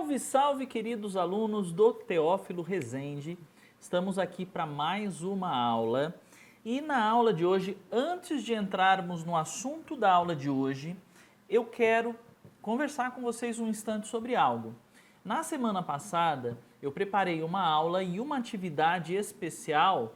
Salve, salve, queridos alunos do Teófilo Rezende. Estamos aqui para mais uma aula. E na aula de hoje, antes de entrarmos no assunto da aula de hoje, eu quero conversar com vocês um instante sobre algo. Na semana passada, eu preparei uma aula e uma atividade especial,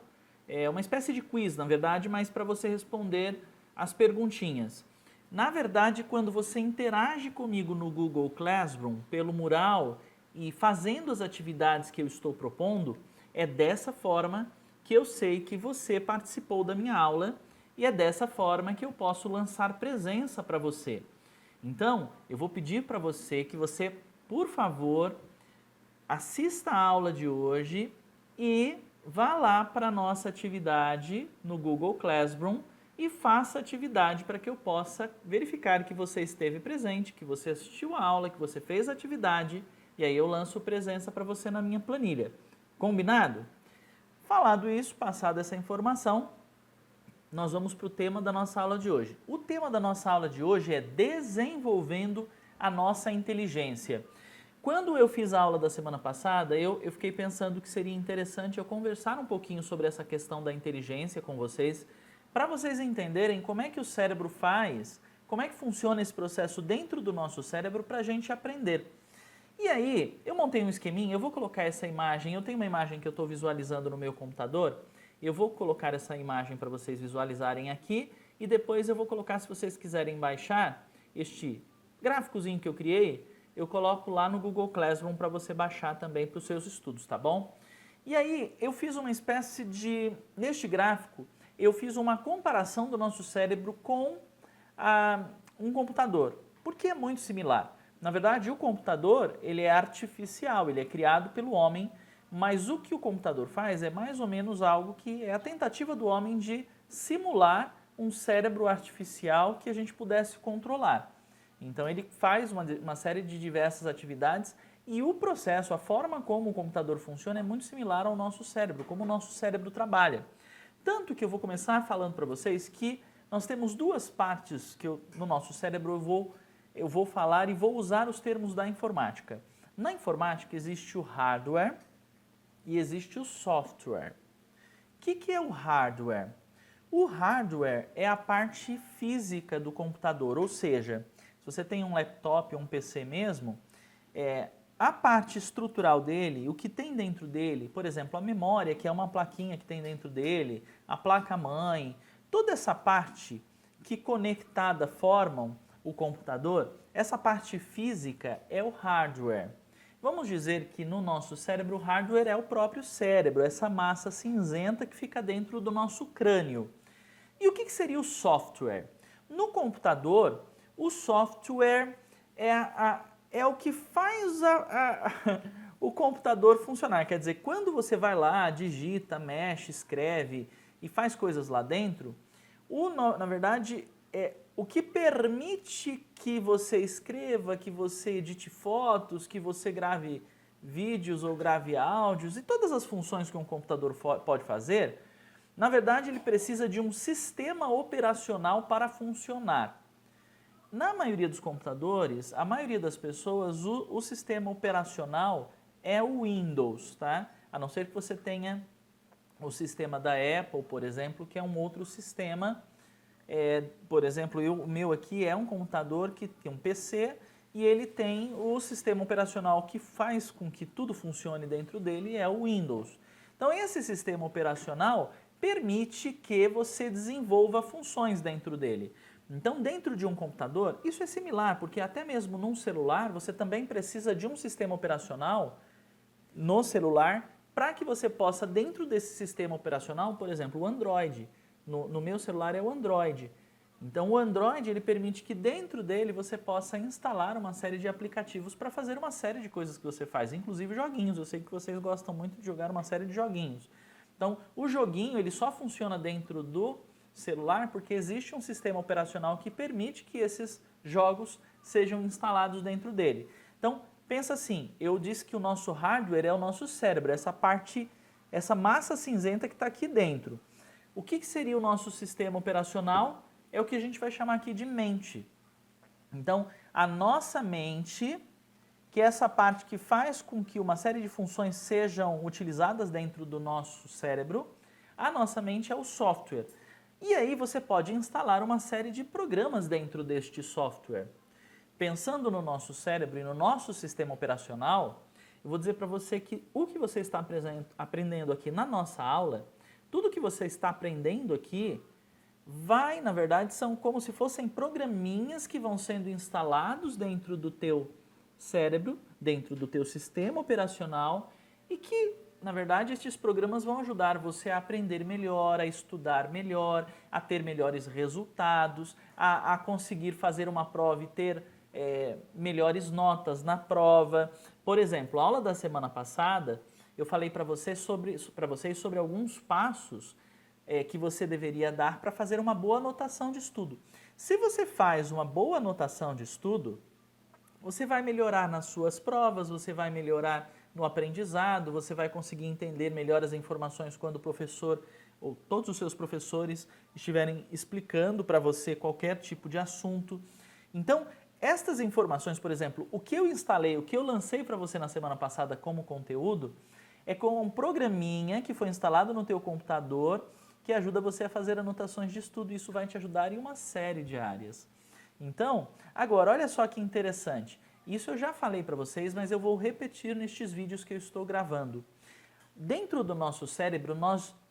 uma espécie de quiz, na verdade, mas para você responder as perguntinhas. Na verdade, quando você interage comigo no Google Classroom, pelo mural e fazendo as atividades que eu estou propondo, é dessa forma que eu sei que você participou da minha aula e é dessa forma que eu posso lançar presença para você. Então, eu vou pedir para você que você, por favor, assista a aula de hoje e vá lá para a nossa atividade no Google Classroom e faça a atividade para que eu possa verificar que você esteve presente, que você assistiu a aula, que você fez a atividade e aí eu lanço presença para você na minha planilha. Combinado? Falado isso, passada essa informação, nós vamos para o tema da nossa aula de hoje. O tema da nossa aula de hoje é desenvolvendo a nossa inteligência. Quando eu fiz a aula da semana passada, eu fiquei pensando que seria interessante eu conversar um pouquinho sobre essa questão da inteligência com vocês, para vocês entenderem como é que o cérebro faz, como é que funciona esse processo dentro do nosso cérebro para a gente aprender. E aí, eu montei um esqueminha, eu vou colocar essa imagem, eu tenho uma imagem que eu estou visualizando no meu computador, eu vou colocar essa imagem para vocês visualizarem aqui e depois eu vou colocar, se vocês quiserem baixar este gráficozinho que eu criei, eu coloco lá no Google Classroom para você baixar também para os seus estudos, tá bom? E aí, eu fiz uma espécie de, neste gráfico, eu fiz uma comparação do nosso cérebro com um computador, porque é muito similar. Na verdade, o computador, ele é artificial, ele é criado pelo homem, mas o que o computador faz é mais ou menos algo que é a tentativa do homem de simular um cérebro artificial que a gente pudesse controlar. Então ele faz uma série de diversas atividades e o processo, a forma como o computador funciona é muito similar ao nosso cérebro, como o nosso cérebro trabalha. Tanto que eu vou começar falando para vocês que nós temos duas partes que no nosso cérebro eu vou falar e vou usar os termos da informática. Na informática existe o hardware e existe o software. O que é o hardware? O hardware é a parte física do computador, ou seja, se você tem um laptop ou um PC mesmo, a parte estrutural dele, o que tem dentro dele, por exemplo, a memória, que é uma plaquinha que tem dentro dele, a placa-mãe, toda essa parte que conectada formam o computador, essa parte física é o hardware. Vamos dizer que no nosso cérebro, o hardware é o próprio cérebro, essa massa cinzenta que fica dentro do nosso crânio. E o que seria o software? No computador, o software é o que faz o computador funcionar. Quer dizer, quando você vai lá, digita, mexe, escreve e faz coisas lá dentro, na verdade, o que permite que você escreva, que você edite fotos, que você grave vídeos ou grave áudios e todas as funções que um computador pode fazer, na verdade ele precisa de um sistema operacional para funcionar. Na maioria dos computadores, a maioria das pessoas, o sistema operacional é o Windows, tá? A não ser que você tenha o sistema da Apple, por exemplo, que é um outro sistema. Por exemplo, o meu aqui é um computador que tem um PC e ele tem o sistema operacional que faz com que tudo funcione dentro dele, é o Windows. Então esse sistema operacional permite que você desenvolva funções dentro dele. Então dentro de um computador, isso é similar, porque até mesmo num celular você também precisa de um sistema operacional no celular para que você possa, dentro desse sistema operacional, por exemplo, o Android. No meu celular é o Android. Então o Android ele permite que dentro dele você possa instalar uma série de aplicativos para fazer uma série de coisas que você faz, inclusive joguinhos. Eu sei que vocês gostam muito de jogar uma série de joguinhos. Então o joguinho ele só funciona dentro do celular porque existe um sistema operacional que permite que esses jogos sejam instalados dentro dele. Então pensa assim, eu disse que o nosso hardware é o nosso cérebro, essa parte, essa massa cinzenta que está aqui dentro. O que seria o nosso sistema operacional? É o que a gente vai chamar aqui de mente. Então, a nossa mente que é essa parte que faz com que uma série de funções sejam utilizadas dentro do nosso cérebro. A nossa mente é o software. E aí você pode instalar uma série de programas dentro deste software. Pensando no nosso cérebro e no nosso sistema operacional, eu vou dizer para você que o que você está aprendendo aqui na nossa aula, tudo que você está aprendendo aqui, na verdade, são como se fossem programinhas que vão sendo instalados dentro do teu cérebro, dentro do teu sistema operacional e que, na verdade, estes programas vão ajudar você a aprender melhor, a estudar melhor, a ter melhores resultados, a conseguir fazer uma prova e ter melhores notas na prova. Por exemplo, a aula da semana passada, eu falei para vocês sobre alguns passos que você deveria dar para fazer uma boa anotação de estudo. Se você faz uma boa anotação de estudo, você vai melhorar nas suas provas, você vai melhorar no aprendizado, você vai conseguir entender melhor as informações quando o professor ou todos os seus professores estiverem explicando para você qualquer tipo de assunto. Então, estas informações, por exemplo, o que eu instalei, o que eu lancei para você na semana passada como conteúdo, é com um programinha que foi instalado no teu computador que ajuda você a fazer anotações de estudo. Isso vai te ajudar em uma série de áreas. Então, agora, olha só que interessante. Isso eu já falei para vocês, mas eu vou repetir nestes vídeos que eu estou gravando. Dentro do nosso cérebro,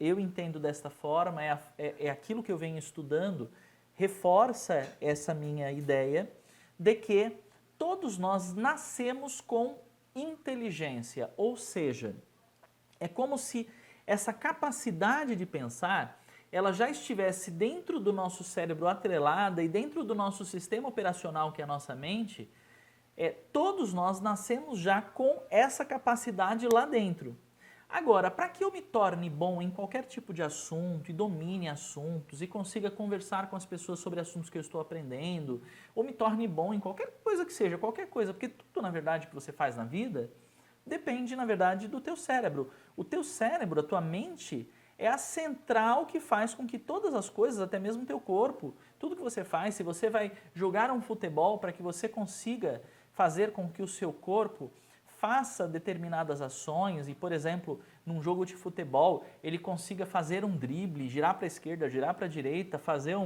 eu entendo desta forma, é aquilo que eu venho estudando, reforça essa minha ideia de que todos nós nascemos com inteligência, ou seja, é como se essa capacidade de pensar ela já estivesse dentro do nosso cérebro atrelada e dentro do nosso sistema operacional, que é a nossa mente, todos nós nascemos já com essa capacidade lá dentro. Agora, para que eu me torne bom em qualquer tipo de assunto e domine assuntos e consiga conversar com as pessoas sobre assuntos que eu estou aprendendo, ou me torne bom em qualquer coisa que seja, qualquer coisa, porque tudo, na verdade, que você faz na vida depende, na verdade, do teu cérebro. O teu cérebro, a tua mente, é a central que faz com que todas as coisas, até mesmo o teu corpo, tudo que você faz, se você vai jogar um futebol para que você consiga fazer com que o seu corpo faça determinadas ações e, por exemplo, num jogo de futebol, ele consiga fazer um drible, girar para a esquerda, girar para a direita, fazer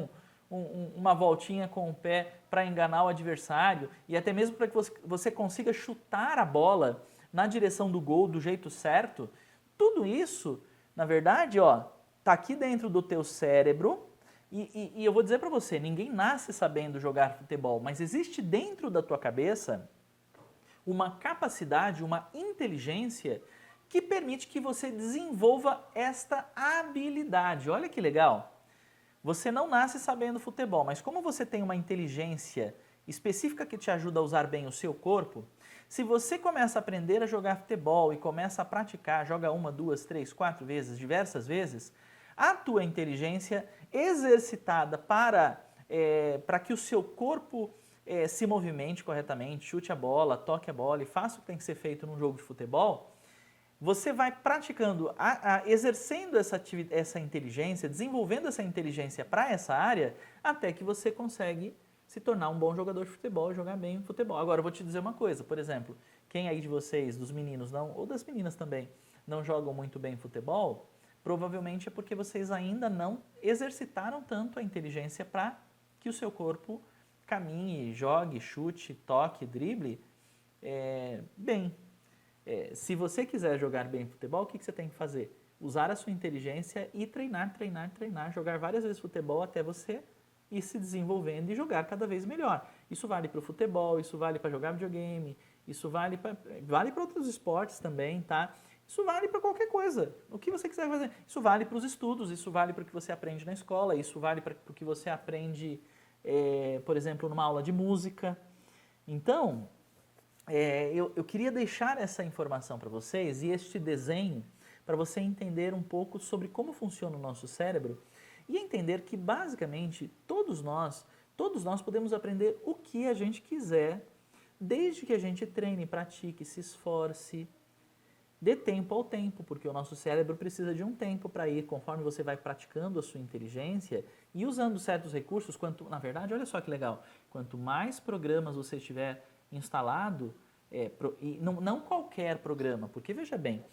uma voltinha com o pé para enganar o adversário e até mesmo para que você consiga chutar a bola na direção do gol do jeito certo, tudo isso, na verdade, tá aqui dentro do teu cérebro e eu vou dizer para você, ninguém nasce sabendo jogar futebol, mas existe dentro da tua cabeça uma capacidade, uma inteligência que permite que você desenvolva esta habilidade. Olha que legal! Você não nasce sabendo futebol, mas como você tem uma inteligência específica que te ajuda a usar bem o seu corpo, se você começa a aprender a jogar futebol e começa a praticar, joga 1, 2, 3, 4 vezes, diversas vezes, a tua inteligência exercitada para que o seu corpo se movimente corretamente, chute a bola, toque a bola e faça o que tem que ser feito num jogo de futebol, você vai praticando, exercendo essa inteligência, desenvolvendo essa inteligência para essa área, até que você consegue se tornar um bom jogador de futebol e jogar bem futebol. Agora, eu vou te dizer uma coisa, por exemplo, quem aí de vocês, dos meninos, ou das meninas também, não jogam muito bem futebol, provavelmente é porque vocês ainda não exercitaram tanto a inteligência para que o seu corpo caminhe, jogue, chute, toque, drible bem. Se você quiser jogar bem futebol, o que você tem que fazer? Usar a sua inteligência e treinar, treinar, treinar, jogar várias vezes futebol até você ir se desenvolvendo e jogar cada vez melhor. Isso vale para o futebol, isso vale para jogar videogame, isso vale para outros esportes também, tá? Isso vale para qualquer coisa, o que você quiser fazer. Isso vale para os estudos, isso vale para o que você aprende na escola, isso vale para o que você aprende, por exemplo, numa aula de música. Então, eu queria deixar essa informação para vocês e este desenho para você entender um pouco sobre como funciona o nosso cérebro e entender que, basicamente, todos nós podemos aprender o que a gente quiser, desde que a gente treine, pratique, se esforce, dê tempo ao tempo, porque o nosso cérebro precisa de um tempo para ir, conforme você vai praticando a sua inteligência e usando certos recursos, na verdade, olha só que legal, quanto mais programas você tiver instalado, E não qualquer programa, porque veja bem,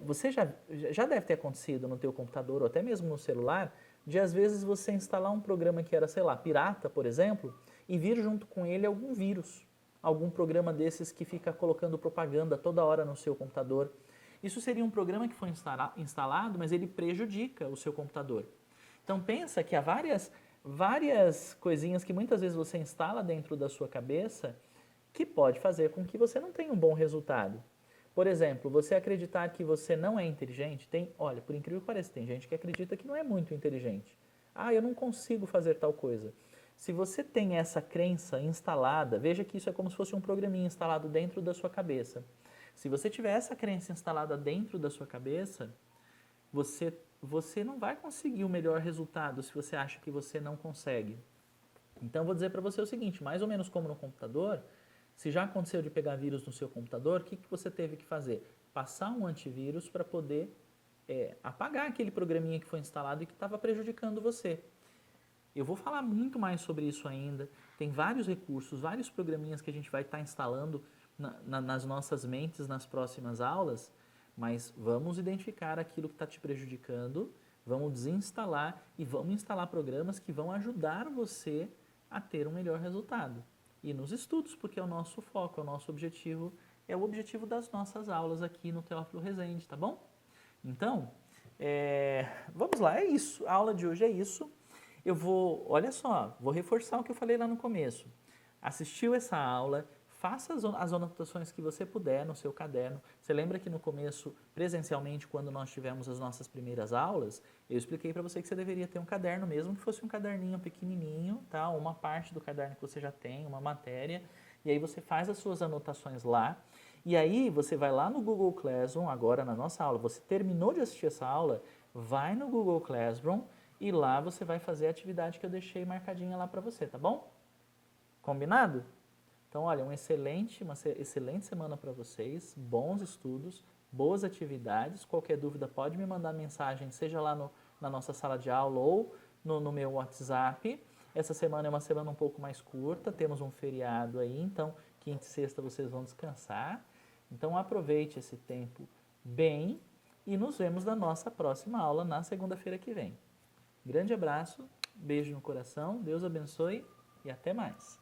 você já deve ter acontecido no teu computador ou até mesmo no celular, de às vezes você instalar um programa que era, sei lá, pirata, por exemplo, e vir junto com ele algum vírus, algum programa desses que fica colocando propaganda toda hora no seu computador. Isso seria um programa que foi instalado, mas ele prejudica o seu computador. Então pensa que há várias coisinhas que muitas vezes você instala dentro da sua cabeça que pode fazer com que você não tenha um bom resultado. Por exemplo, você acreditar que você não é inteligente, olha, por incrível que pareça, tem gente que acredita que não é muito inteligente. Ah, eu não consigo fazer tal coisa. Se você tem essa crença instalada, veja que isso é como se fosse um programinha instalado dentro da sua cabeça. Se você tiver essa crença instalada dentro da sua cabeça, você não vai conseguir o melhor resultado se você acha que você não consegue. Então, eu vou dizer para você o seguinte, mais ou menos como no computador, se já aconteceu de pegar vírus no seu computador, o que você teve que fazer? Passar um antivírus para poder apagar aquele programinha que foi instalado e que estava prejudicando você. Eu vou falar muito mais sobre isso ainda. Tem vários recursos, vários programinhas que a gente vai estar instalando nas nossas mentes nas próximas aulas, mas vamos identificar aquilo que está te prejudicando, vamos desinstalar e vamos instalar programas que vão ajudar você a ter um melhor resultado. E nos estudos, porque é o nosso foco, é o nosso objetivo, é o objetivo das nossas aulas aqui no Teófilo Rezende, tá bom? Então, vamos lá, é isso. A aula de hoje é isso. Olha só, vou reforçar o que eu falei lá no começo. Assistiu essa aula, faça as anotações que você puder no seu caderno. Você lembra que no começo, presencialmente, quando nós tivemos as nossas primeiras aulas, eu expliquei para você que você deveria ter um caderno, mesmo que fosse um caderninho pequenininho, tá? Uma parte do caderno que você já tem, uma matéria, e aí você faz as suas anotações lá. E aí você vai lá no Google Classroom, agora na nossa aula, você terminou de assistir essa aula, vai no Google Classroom e lá você vai fazer a atividade que eu deixei marcadinha lá para você, tá bom? Combinado? Então, olha, uma excelente semana para vocês, bons estudos, boas atividades. Qualquer dúvida pode me mandar mensagem, seja lá na nossa sala de aula ou no meu WhatsApp. Essa semana é uma semana um pouco mais curta, temos um feriado aí, então quinta e sexta vocês vão descansar. Então aproveite esse tempo bem e nos vemos na nossa próxima aula na segunda-feira que vem. Grande abraço, beijo no coração, Deus abençoe e até mais.